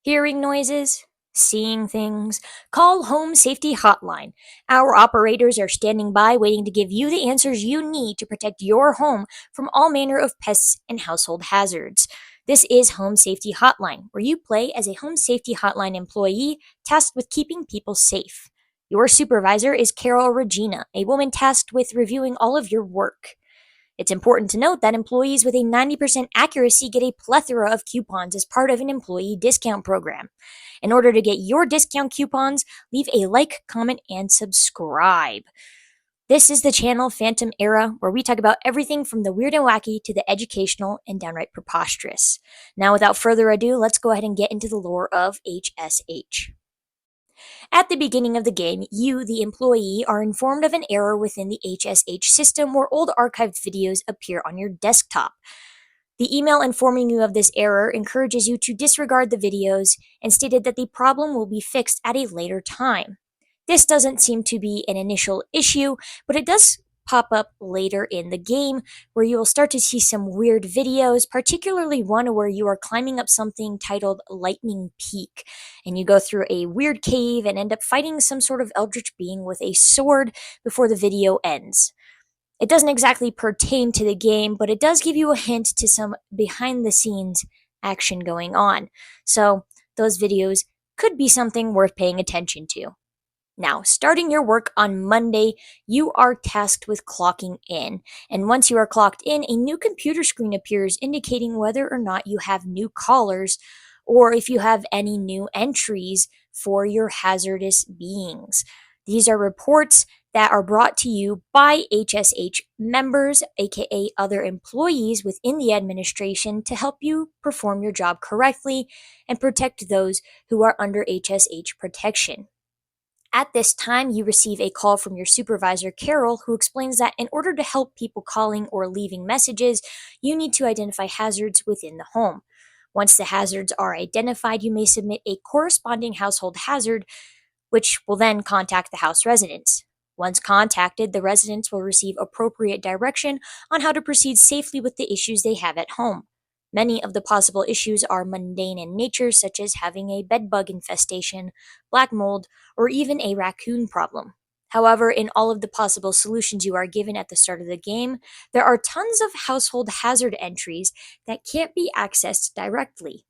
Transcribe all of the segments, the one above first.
Hearing noises? Seeing things? Call Home Safety Hotline. Our operators are standing by waiting to give you the answers you need to protect your home from all manner of pests and household hazards. This is Home Safety Hotline, where you play as a Home Safety Hotline employee tasked with keeping people safe. Your supervisor is Carol Regina, a woman tasked with reviewing all of your work. It's important to note that employees with a 90% accuracy get a plethora of coupons as part of an employee discount program. In order to get your discount coupons, leave a like, comment, and subscribe. This is the channel Phantom Era, where we talk about everything from the weird and wacky to the educational and downright preposterous. Now, without further ado, let's go ahead and get into the lore of HSH. At the beginning of the game, you, the employee, are informed of an error within the HSH system where old archived videos appear on your desktop. The email informing you of this error encourages you to disregard the videos and stated that the problem will be fixed at a later time. This doesn't seem to be an initial issue, but it does pop up later in the game where you will start to see some weird videos, particularly one where you are climbing up something titled Lightning Peak, and you go through a weird cave and end up fighting some sort of eldritch being with a sword before the video ends. It doesn't exactly pertain to the game, but it does give you a hint to some behind-the-scenes action going on, so those videos could be something worth paying attention to. Now, starting your work on Monday, you are tasked with clocking in. And once you are clocked in, a new computer screen appears indicating whether or not you have new callers or if you have any new entries for your hazardous beings. These are reports that are brought to you by HSH members, aka other employees within the administration, to help you perform your job correctly and protect those who are under HSH protection. At this time, you receive a call from your supervisor, Carol, who explains that in order to help people calling or leaving messages, you need to identify hazards within the home. Once the hazards are identified, you may submit a corresponding household hazard, which will then contact the house residents. Once contacted, the residents will receive appropriate direction on how to proceed safely with the issues they have at home. Many of the possible issues are mundane in nature, such as having a bedbug infestation, black mold, or even a raccoon problem. However, in all of the possible solutions you are given at the start of the game, there are tons of household hazard entries that can't be accessed directly.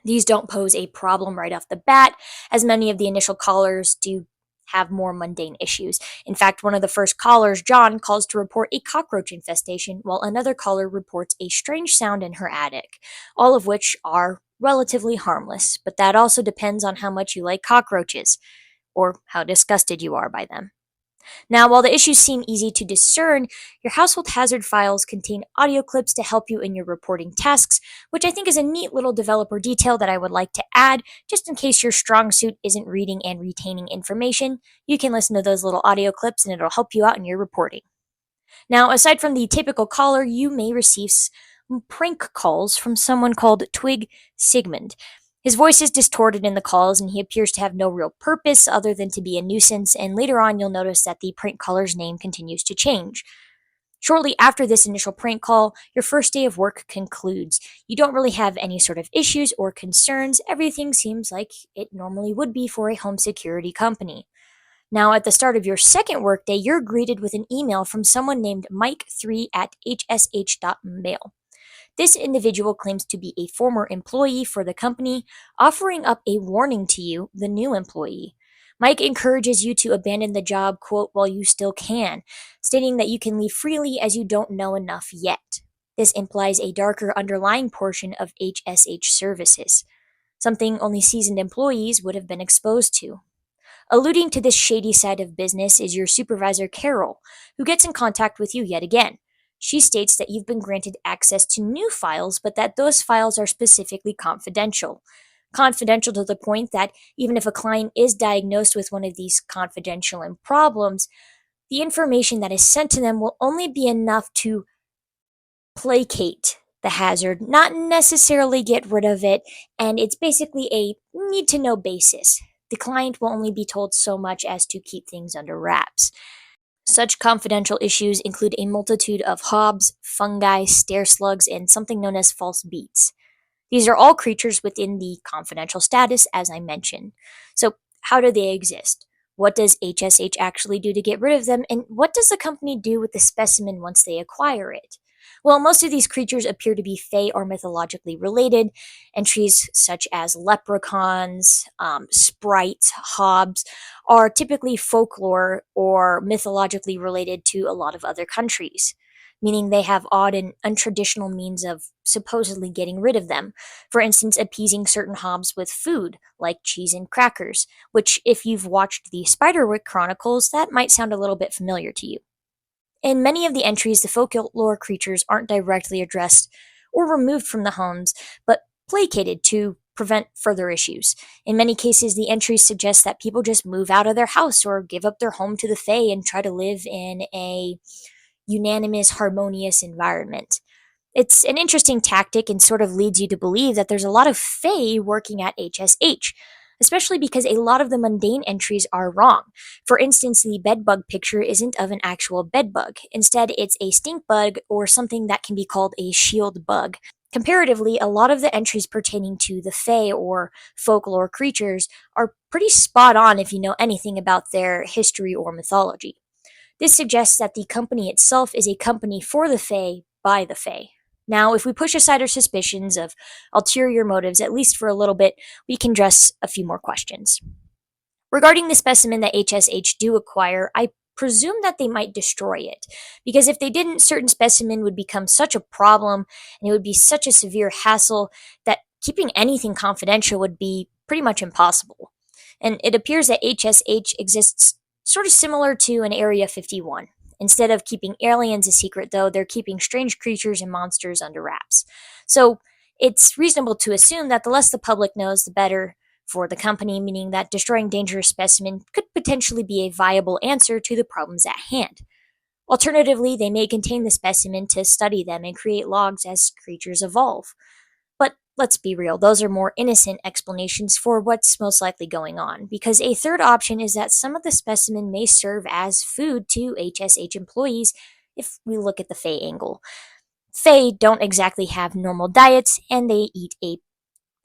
These don't pose a problem right off the bat, as many of the initial callers do have more mundane issues. In fact, one of the first callers, John, calls to report a cockroach infestation, while another caller reports a strange sound in her attic, all of which are relatively harmless, but that also depends on how much you like cockroaches, or how disgusted you are by them. Now, while the issues seem easy to discern, your household hazard files contain audio clips to help you in your reporting tasks, which I think is a neat little developer detail that I would like to add, just in case your strong suit isn't reading and retaining information. You can listen to those little audio clips and it'll help you out in your reporting. Now, aside from the typical caller, you may receive prank calls from someone called Twig Sigmund. His voice is distorted in the calls, and he appears to have no real purpose other than to be a nuisance, and later on you'll notice that the prank caller's name continues to change. Shortly after this initial prank call, your first day of work concludes. You don't really have any sort of issues or concerns. Everything seems like it normally would be for a home security company. Now, at the start of your second workday, you're greeted with an email from someone named Mike3 at hsh.mail. This individual claims to be a former employee for the company, offering up a warning to you, the new employee. Mike encourages you to abandon the job, quote, while you still can, stating that you can leave freely as you don't know enough yet. This implies a darker underlying portion of HSH services, something only seasoned employees would have been exposed to. Alluding to this shady side of business is your supervisor, Carol, who gets in contact with you yet again. She states that you've been granted access to new files, but that those files are specifically confidential. Confidential to the point that even if a client is diagnosed with one of these confidential problems, the information that is sent to them will only be enough to placate the hazard, not necessarily get rid of it, and it's basically a need-to-know basis. The client will only be told so much as to keep things under wraps. Such confidential issues include a multitude of hobs, fungi, stair slugs, and something known as false beats. These are all creatures within the confidential status, as I mentioned. So, how do they exist? What does HSH actually do to get rid of them? And what does the company do with the specimen once they acquire it? Well, most of these creatures appear to be fae or mythologically related. Entries such as leprechauns, sprites, hobs are typically folklore or mythologically related to a lot of other countries, meaning they have odd and untraditional means of supposedly getting rid of them. For instance, appeasing certain hobs with food, like cheese and crackers, which, if you've watched the Spiderwick Chronicles, that might sound a little bit familiar to you. In many of the entries, the folklore creatures aren't directly addressed or removed from the homes, but placated to prevent further issues. In many cases, the entries suggest that people just move out of their house or give up their home to the Fae and try to live in a unanimous, harmonious environment. It's an interesting tactic and sort of leads you to believe that there's a lot of Fae working at HSH, especially because a lot of the mundane entries are wrong. For instance, the bedbug picture isn't of an actual bedbug. Instead, it's a stink bug or something that can be called a shield bug. Comparatively, a lot of the entries pertaining to the Fae or folklore creatures are pretty spot on if you know anything about their history or mythology. This suggests that the company itself is a company for the Fae by the Fae. Now, if we push aside our suspicions of ulterior motives, at least for a little bit, we can address a few more questions. Regarding the specimen that HSH do acquire, I presume that they might destroy it, because if they didn't, certain specimen would become such a problem and it would be such a severe hassle that keeping anything confidential would be pretty much impossible. And it appears that HSH exists sort of similar to an Area 51. Instead of keeping aliens a secret, though, they're keeping strange creatures and monsters under wraps. So it's reasonable to assume that the less the public knows, the better for the company, meaning that destroying dangerous specimen could potentially be a viable answer to the problems at hand. Alternatively, they may contain the specimen to study them and create logs as creatures evolve. But let's be real, those are more innocent explanations for what's most likely going on, because a third option is that some of the specimen may serve as food to HSH employees if we look at the Fae angle. Fae don't exactly have normal diets, and they eat a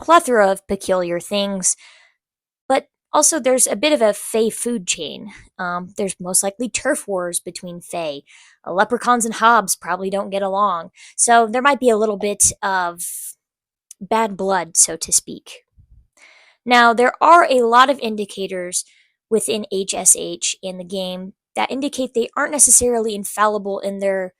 plethora of peculiar things, but also there's a bit of a Fae food chain. There's most likely turf wars between Fae. Leprechauns and hobs probably don't get along, so there might be a little bit of bad blood, so to speak. Now, there are a lot of indicators within HSH in the game that indicate they aren't necessarily infallible in their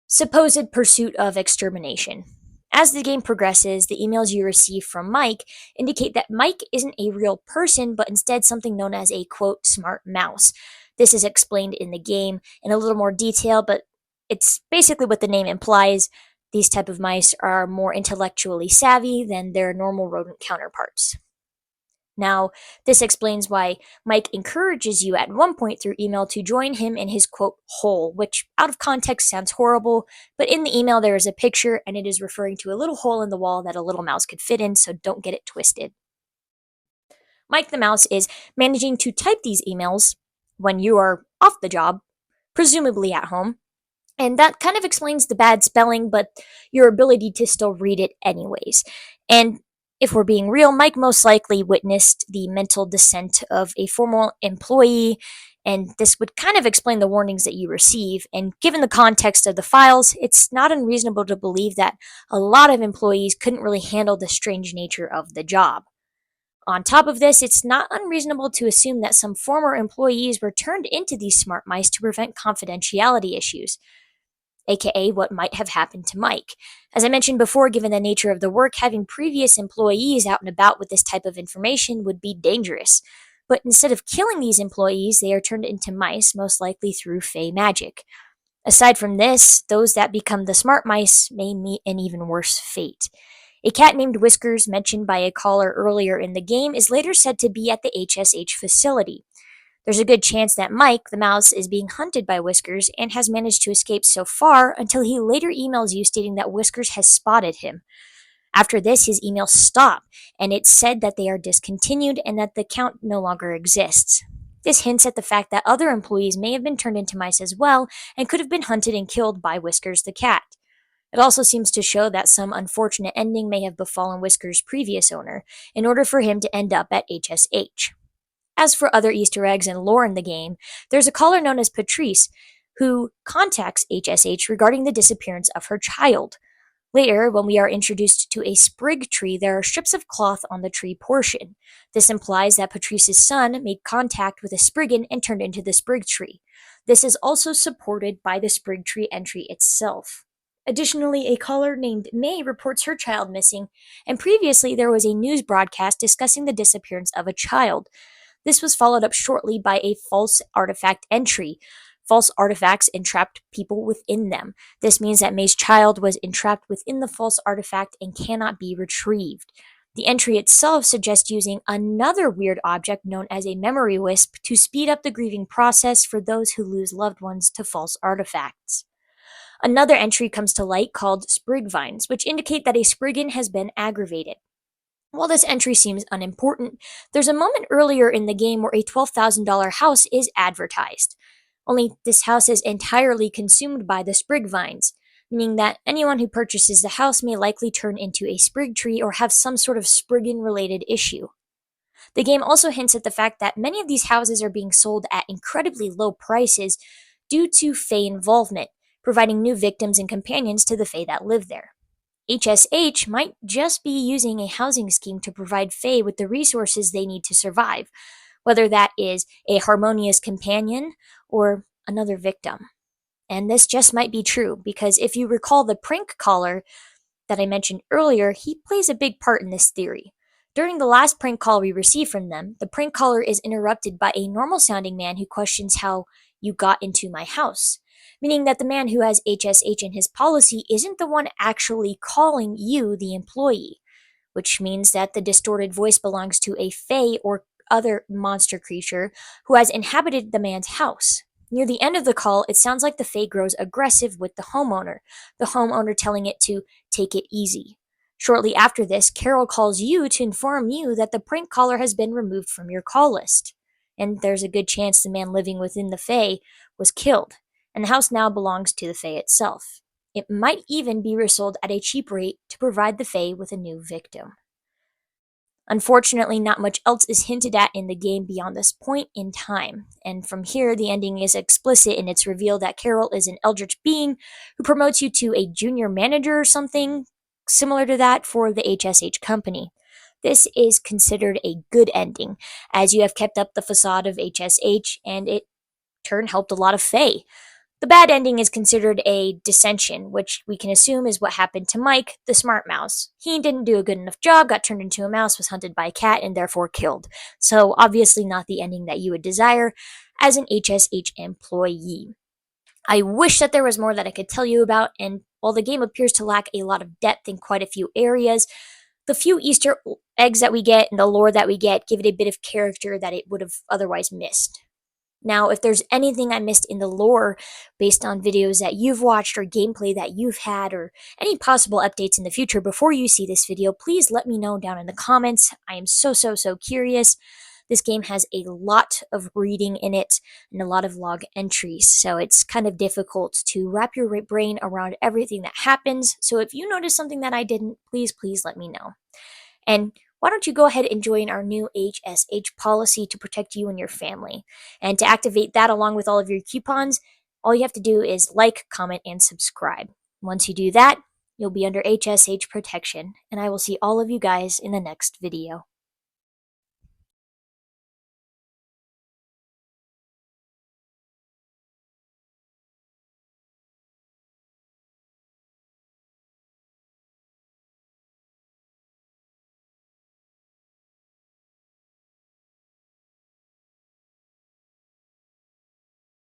supposed pursuit of extermination. As the game progresses, the emails you receive from Mike indicate that Mike isn't a real person, but instead something known as a quote smart mouse. This is explained in the game in a little more detail, but it's basically what the name implies. These type of mice are more intellectually savvy than their normal rodent counterparts. Now, this explains why Mike encourages you at one point through email to join him in his quote hole, which out of context sounds horrible, but in the email there is a picture and it is referring to a little hole in the wall that a little mouse could fit in, so don't get it twisted. Mike the mouse is managing to type these emails when you are off the job, presumably at home, and that kind of explains the bad spelling, but your ability to still read it anyways. And if we're being real, Mike most likely witnessed the mental descent of a former employee, and this would kind of explain the warnings that you receive. And given the context of the files, it's not unreasonable to believe that a lot of employees couldn't really handle the strange nature of the job. On top of this, it's not unreasonable to assume that some former employees were turned into these smart mice to prevent confidentiality issues, aka what might have happened to Mike. As I mentioned before, given the nature of the work, having previous employees out and about with this type of information would be dangerous. But instead of killing these employees, they are turned into mice, most likely through Fey magic. Aside from this, those that become the smart mice may meet an even worse fate. A cat named Whiskers, mentioned by a caller earlier in the game, is later said to be at the HSH facility. There's a good chance that Mike, the mouse, is being hunted by Whiskers and has managed to escape so far until he later emails you stating that Whiskers has spotted him. After this, his emails stop, and it's said that they are discontinued and that the account no longer exists. This hints at the fact that other employees may have been turned into mice as well and could have been hunted and killed by Whiskers the cat. It also seems to show that some unfortunate ending may have befallen Whiskers' previous owner in order for him to end up at HSH. As for other Easter eggs and lore in the game, there's a caller known as Patrice who contacts HSH regarding the disappearance of her child. Later, when we are introduced to a sprig tree, there are strips of cloth on the tree portion. This implies that Patrice's son made contact with a spriggan and turned into the sprig tree. This is also supported by the sprig tree entry itself. Additionally, a caller named May reports her child missing, and previously there was a news broadcast discussing the disappearance of a child. This was followed up shortly by a false artifact entry. False artifacts entrapped people within them. This means that May's child was entrapped within the false artifact and cannot be retrieved. The entry itself suggests using another weird object known as a memory wisp to speed up the grieving process for those who lose loved ones to false artifacts. Another entry comes to light called sprig vines, which indicate that a spriggan has been aggravated. While this entry seems unimportant, there's a moment earlier in the game where a $12,000 house is advertised. Only this house is entirely consumed by the sprig vines, meaning that anyone who purchases the house may likely turn into a sprig tree or have some sort of spriggan related issue. The game also hints at the fact that many of these houses are being sold at incredibly low prices due to Fae involvement, providing new victims and companions to the Fae that live there. HSH might just be using a housing scheme to provide Fae with the resources they need to survive, whether that is a harmonious companion or another victim. And this just might be true, because if you recall the prank caller that I mentioned earlier, he plays a big part in this theory. During the last prank call we received from them, the prank caller is interrupted by a normal sounding man who questions how you got into my house, meaning that the man who has HSH in his policy isn't the one actually calling you, the employee, which means that the distorted voice belongs to a fae or other monster creature who has inhabited the man's house. Near the end of the call, it sounds like the fae grows aggressive with the homeowner telling it to take it easy. Shortly after this, Carol calls you to inform you that the prank caller has been removed from your call list. And there's a good chance the man living within the fae was killed, and the house now belongs to the fae itself. It might even be resold at a cheap rate to provide the fae with a new victim. Unfortunately, not much else is hinted at in the game beyond this point in time, and from here the ending is explicit in its reveal that Carol is an eldritch being who promotes you to a junior manager or something similar to that for the HSH company. This is considered a good ending, as you have kept up the facade of HSH, and it turn helped a lot of Fae. The bad ending is considered a dissension, which we can assume is what happened to Mike, the smart mouse. He didn't do a good enough job, got turned into a mouse, was hunted by a cat, and therefore killed. So obviously not the ending that you would desire as an HSH employee. I wish that there was more that I could tell you about, and while the game appears to lack a lot of depth in quite a few areas, the few Easter eggs that we get and the lore that we get give it a bit of character that it would have otherwise missed. Now, if there's anything I missed in the lore based on videos that you've watched or gameplay that you've had or any possible updates in the future before you see this video, please let me know down in the comments. I am so curious. This game has a lot of reading in it and a lot of log entries, so it's kind of difficult to wrap your brain around everything that happens. So if you notice something that I didn't, please let me know. And why don't you go ahead and join our new HSH policy to protect you and your family? And to activate that along with all of your coupons, all you have to do is like, comment, and subscribe. Once you do that, you'll be under HSH protection, and I will see all of you guys in the next video.